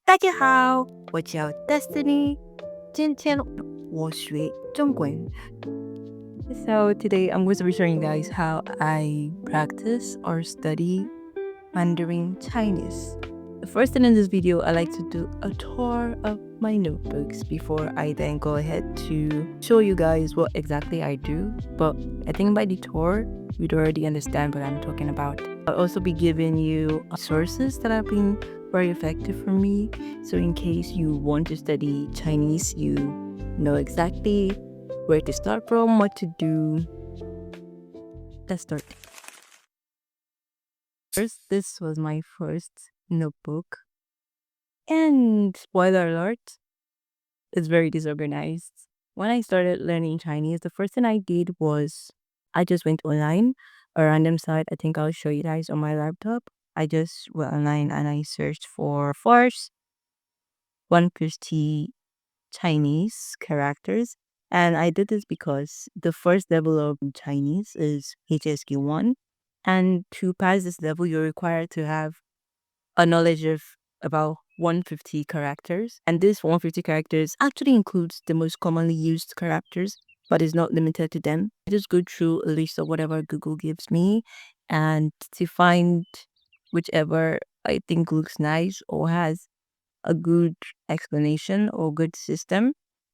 大家好，我叫 Destiny，今天我学中文。So today I'm going to be showing you guys how I practice or study Mandarin Chinese. The first thing in this video, I like to do a tour of my notebooks before I then go ahead to show you guys what exactly I do. But I think by the tour, you'd already understand what I'm talking about. I'll also be giving you sources that have been very effective for me. So in case you want to study Chinese, you know exactly where to start from, what to do. Let's start. First, this was my first notebook. And spoiler alert, it's very disorganized. When I started learning Chinese, the first thing I did was I just went online, a random site. I think I'll show you guys on my laptop. I just went online and I searched for first 150 Chinese characters. And I did this because the first level of Chinese is HSK 1. And to pass this level, you're required to have a knowledge of about 150 characters. And this 150 characters actually includes the most commonly used characters, but is not limited to them. I just go through a list of whatever Google gives me and to find whichever I think looks nice or has a good explanation or good system.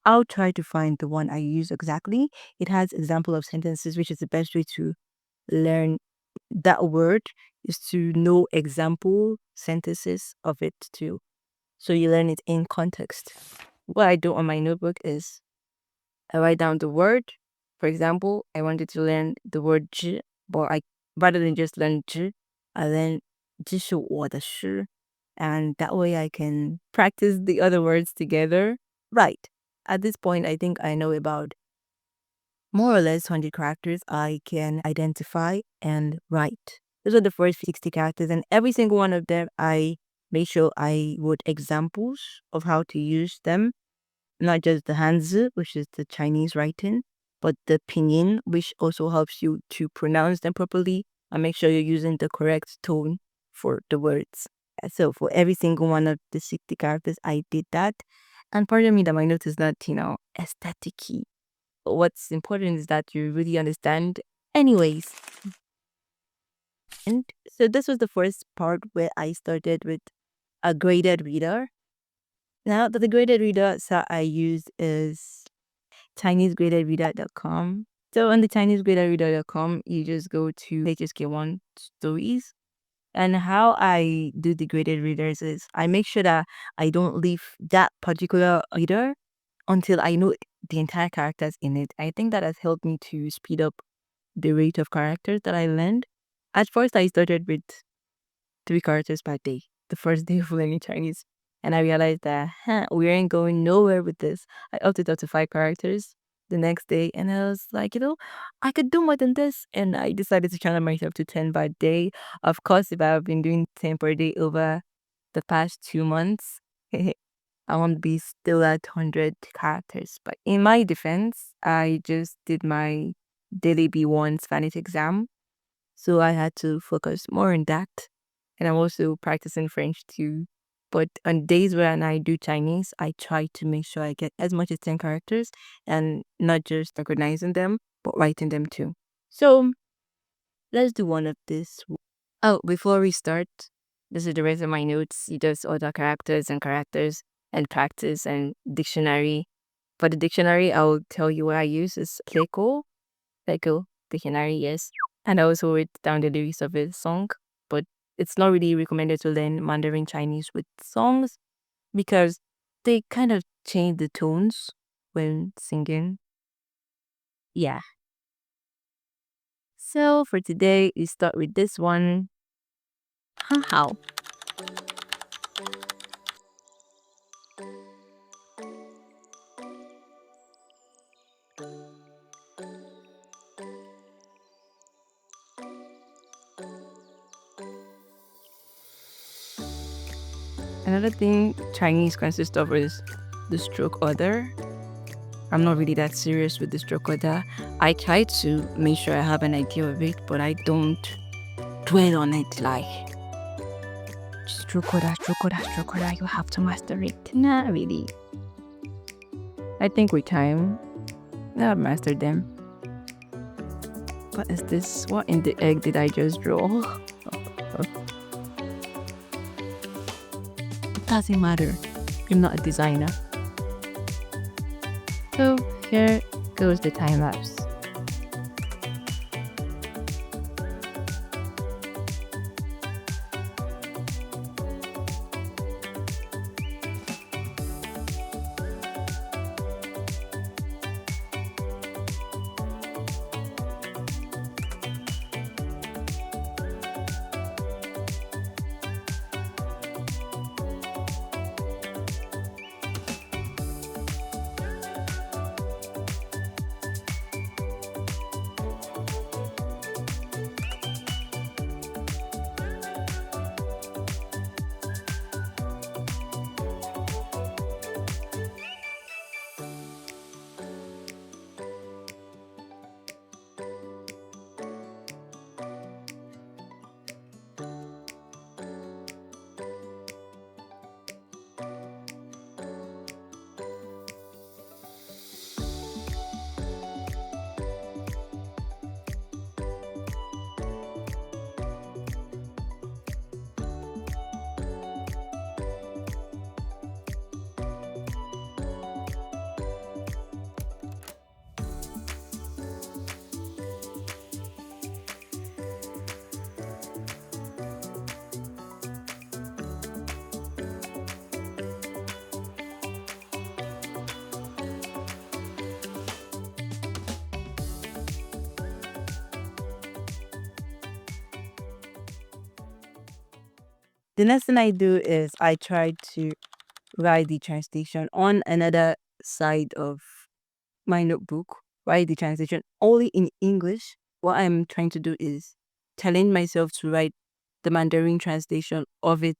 I'll try to find the one I use exactly. It has example of sentences, which is the best way to learn that word is to know example sentences of it too. So you learn it in context. What I do on my notebook is I write down the word. For example, I wanted to learn the word 知, but rather than just learn 知, I learn 这是我的诗. And that way I can practice the other words together. Right. At this point, I think I know about more or less 100 characters I can identify and write. Those are the first 60 characters, and every single one of them, I made sure I wrote examples of how to use them. Not just the Hanzi, which is the Chinese writing, but the pinyin, which also helps you to pronounce them properly and make sure you're using the correct tone for the words. So for every single one of the 60 characters, I did that. And pardon me that my note is not, aesthetic-y. What's important is that you really understand. Anyways. And so this was the first part where I started with a graded reader. Now the graded reader that I use is ChineseGradedReader.com. So on the ChineseGradedReader.com, you just go to HSK1 stories. And how I do the graded readers is I make sure that I don't leave that particular reader until I know the entire characters in it. I think that has helped me to speed up the rate of characters that I learned. At first, I started with 3 characters per day, the first day of learning Chinese. And I realized that we ain't going nowhere with this. I upped it up to 5 characters the next day. And I was like, I could do more than this. And I decided to challenge myself to 10 per day. Of course, if I've been doing 10 per day over the past 2 months, I won't be still at 100 characters. But in my defense, I just did my daily B1 Spanish exam. So I had to focus more on that. And I'm also practicing French too. But on days when I do Chinese, I try to make sure I get as much as 10 characters and not just recognizing them, but writing them too. So let's do one of this. Oh, before we start, this is the rest of my notes. There's other characters and practice and dictionary. For the dictionary, I'll tell you what I use is Keiko dictionary, yes. And I also wrote down the lyrics of a song, but it's not really recommended to learn Mandarin Chinese with songs because they kind of change the tones when singing. Yeah. So for today, we start with this one. How? Another thing Chinese consists of is the stroke order. I'm not really that serious with the stroke order. I try to make sure I have an idea of it, but I don't dwell on it like stroke order, you have to master it. Not really. I think with time, I've mastered them. What is this? What in the egg did I just draw? It doesn't matter. I'm not a designer. So here goes the time lapse. The next thing I do is I try to write the translation on another side of my notebook, write the translation only in English. What I'm trying to do is telling myself to write the Mandarin translation of it.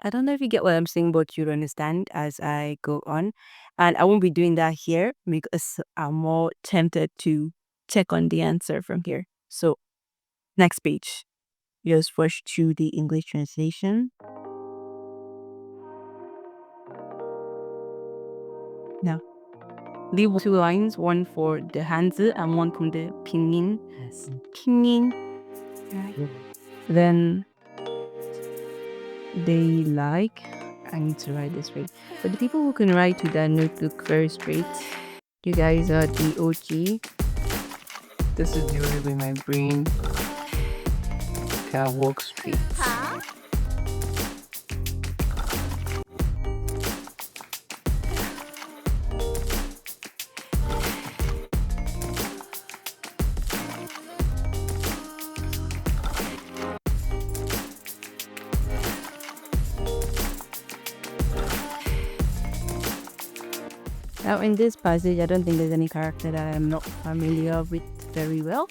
I don't know if you get what I'm saying, but you'll understand as I go on. And I won't be doing that here because I'm more tempted to check on the answer from here. So, next page. Just first to the English translation. Now, leave 2 lines, one for the Hanzi and one from the pinyin. Pinyin. Then they like. I need to write this right. But the people who can write with that notebook very straight, you guys are the OG. This is the only way my brain can walk straight. Now in this passage, I don't think there's any character that I'm not familiar with very well.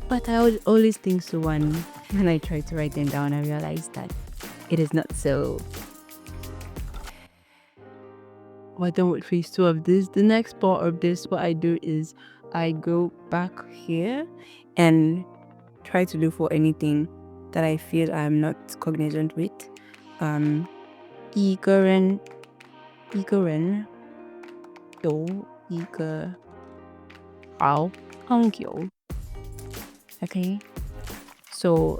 But I would always think so when I try to write them down, I realize that it is not so. We're done with phase 2 of this. The next part of this, what I do is I go back here and try to look for anything that I feel I'm not cognizant with. 이거는 또 이거 환경. Okay, so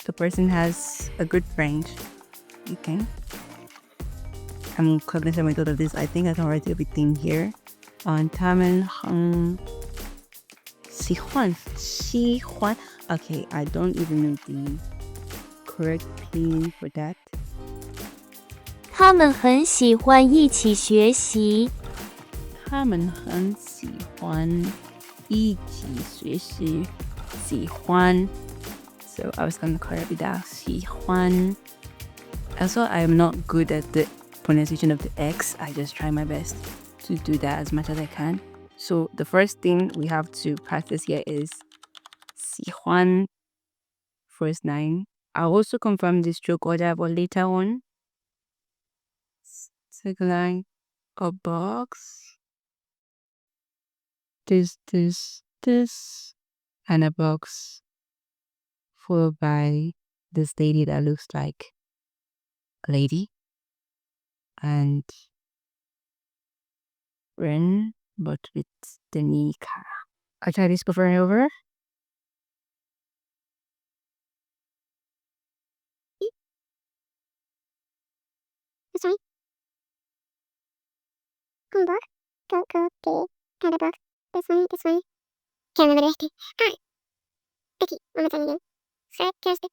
the person has a good French. Okay, I'm cognizant with all of this. I think I can write everything here.他们很喜欢. Okay, I don't even know the correct meaning for that. 他们很喜欢一起学习。他们很喜欢一起学习。喜欢. So I was gonna correct it out. 喜欢. Also, I am not good at the pronunciation of the X. I just try my best to do that as much as I can. So the first thing we have to practice here is 喜欢, first 9. I'll also confirm the stroke order, but later on. Second line, a box. This, and a box. Followed by this lady that looks like a lady, and Ren, but with the knee cara. I try this over and over. This way. Come back. Go, kind of back. This way. Can't remember the Alright. Vicky, one more time again. Fred, Kirsty,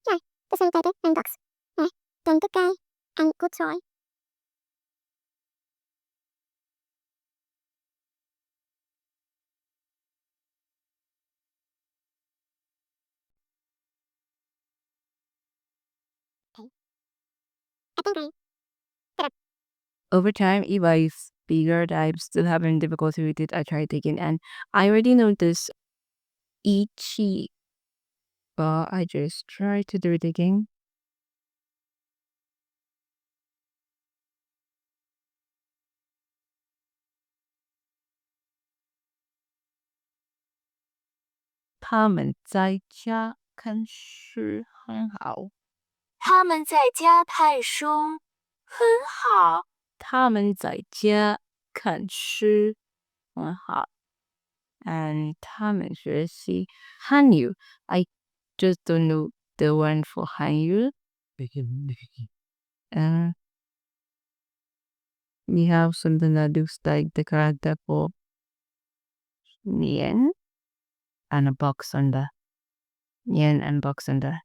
Yeah, the same title and box. Yeah, then good guy and good toy. Okay. I think Over time, if I figured I'm still having difficulty with it, I tried again. And I already know this ichi, but I just try to do it again.他们在家看书很好。他们在家看书很好。他们在家看书很好。And 他们学习汉语. I just don't know the one for 汉语. We have something that looks like the character for Nian and a box under. Nian and box under.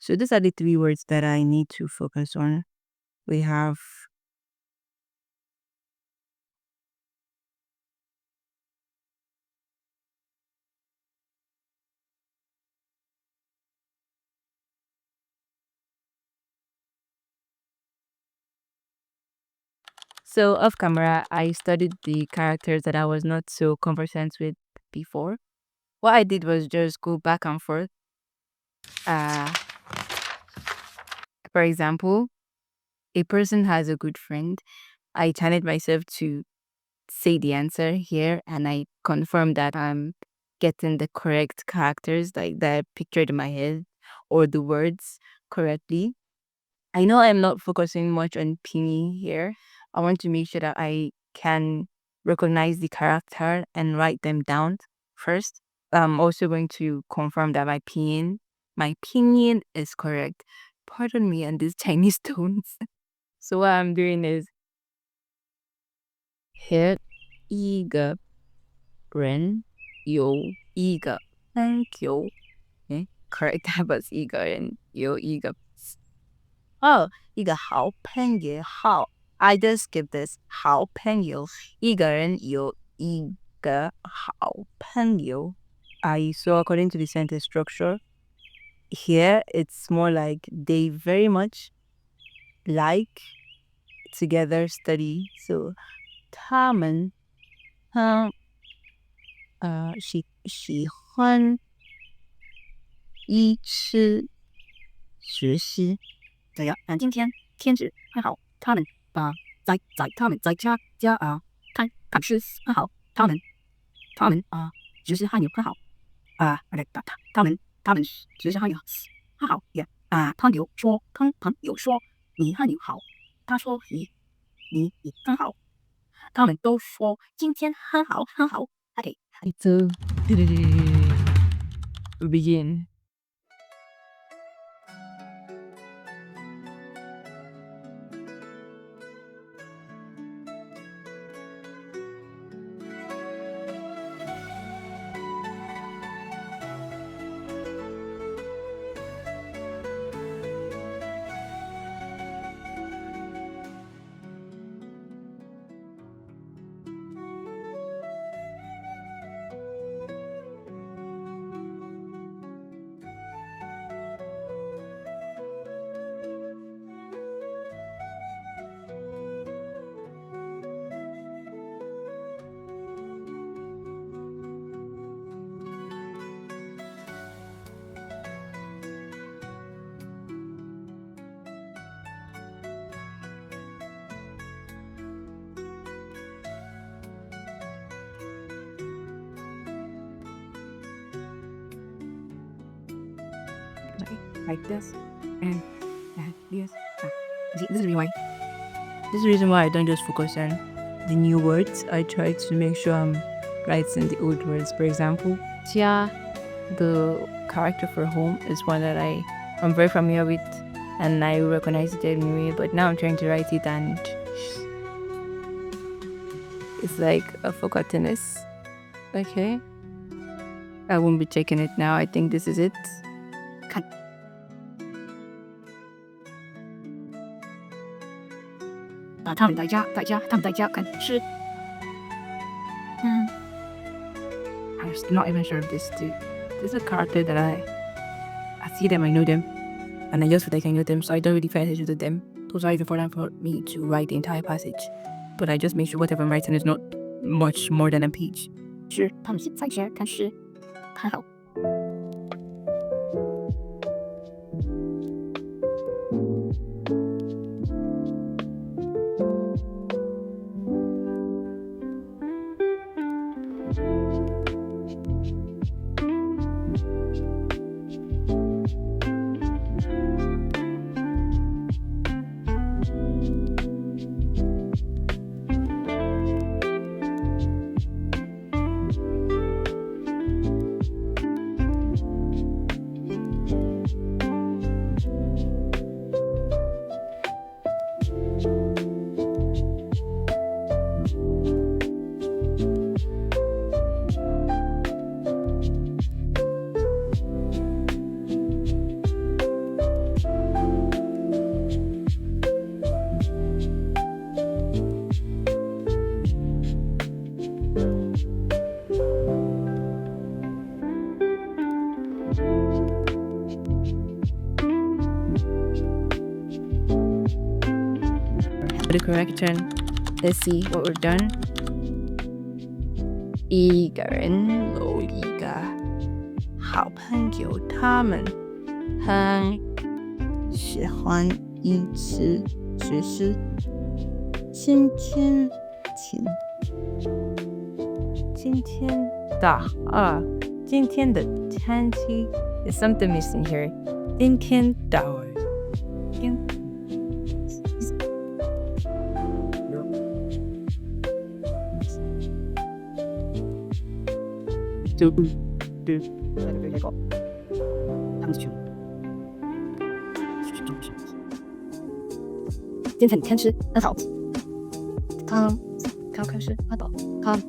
So these are the three words that I need to focus on. We have So off camera, I studied the characters that I was not so conversant with before. What I did was just go back and forth. For example, a person has a good friend. I challenged myself to say the answer here, and I confirm that I'm getting the correct characters, like that pictured in my head, or the words correctly. I know I'm not focusing much on pinyin here. I want to make sure that I can recognize the character and write them down first. I'm also going to confirm that my pinyin is correct. Pardon me on these Chinese tones. So what I'm doing is here, 一个人有一个朋友. Okay, correct. That was 一个人有一个 Oh, 一个好朋友好 I just skip this 好朋友一个人有一个好朋友 so according to the sentence structure, here it's more like they very much like together study. So 他们喜欢一起学习。对呀，今天天气很好，他们在家看书很好，他们就是汉语很好他们就是汉语很好也朋友说你汉语好，他说你很好，他们都说今天很好。Okay, so we begin. like this, and this. See, this is why. This is the reason why I don't just focus on the new words. I try to make sure I'm writing the old words. For example, Jia, the character for home, is one that I'm very familiar with, and I recognize it anyway. But now I'm trying to write it, and it's like a forgottenness. Okay, I won't be checking it now. I think this is it. Cut. I'm not even sure of this too. This is a character that I see them, I know them, and I just feel like I know them, so I don't really pay attention to them. Those are important for me to write the entire passage, but I just make sure whatever I'm writing is not much more than a page. 是他们在学，但是还好。For the correction, let's see what we've done. 一个人有一个好朋友，他们很喜欢一起学习。今天的天气 is something missing here. 今天的就今天天气很好。刚开始看到看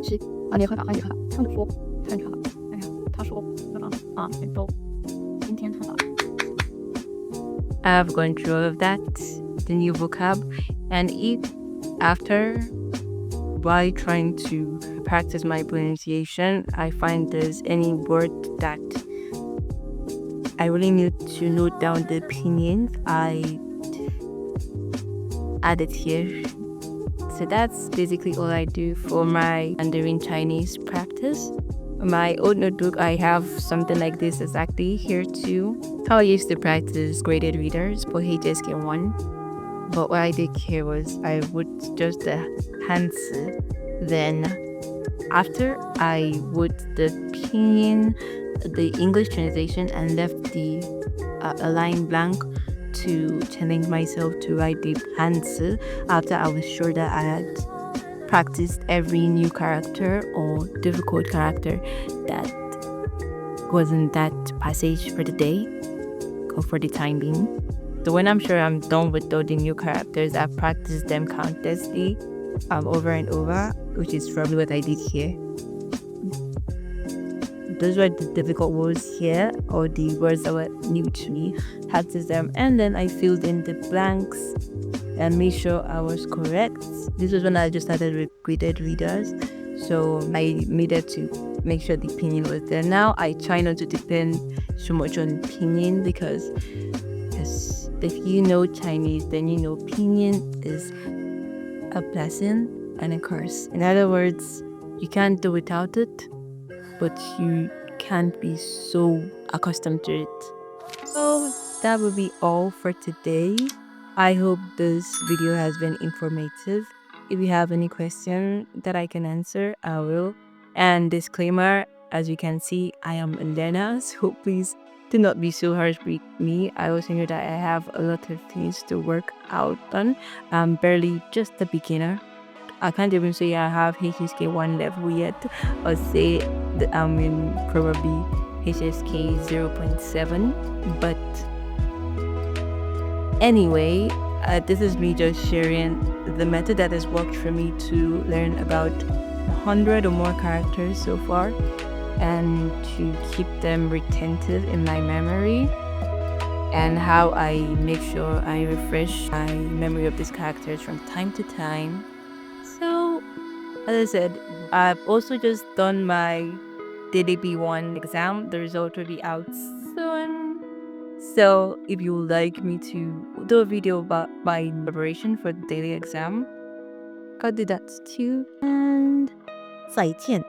是你好，他们说很好，哎呀，他说很多，今天很好。I've gone through all of that, the new vocab, and after while trying to practice my pronunciation, I find there's any word that I really need to note down the opinions, I add it here. So that's basically all I do for my Mandarin Chinese practice. My old notebook, I have something like this exactly here too. How I used to practice graded readers for HSK 1. But what I did here was I would just the Hanzi. Then after I would the pinyin, the English translation, and left the a line blank to challenge myself to write the Hanzi after I was sure that I had practiced every new character or difficult character that was in that passage for the day or for the time being. So when I'm sure I'm done with all the new characters, I've practiced them countlessly over and over, which is probably what I did here. Those were the difficult words here, or the words that were new to me. Practice them, and then I filled in the blanks and made sure I was correct. This was when I just started with graded readers, so I made it to make sure the opinion was there. Now I try not to depend so much on opinion because if you know Chinese, then you know opinion is a blessing and a curse. In other words, you can't do without it, but you can't be so accustomed to it. So that will be all for today. I hope this video has been informative. If you have any question that I can answer, I will. And disclaimer, as you can see, I am a learner, so please do not be so harsh with me. I also know that I have a lot of things to work out on. I'm barely just a beginner. I can't even say I have HSK 1 level yet, or say that I'm in probably HSK 0.7. But anyway, this is me just sharing the method that has worked for me to learn about 100 or more characters so far, and to keep them retentive in my memory, and how I make sure I refresh my memory of these characters from time to time. So, as I said, I've also just done my Daily B1 exam. The result will be out soon. So, if you would like me to do a video about my preparation for the daily exam, I'll do that too. And 再见。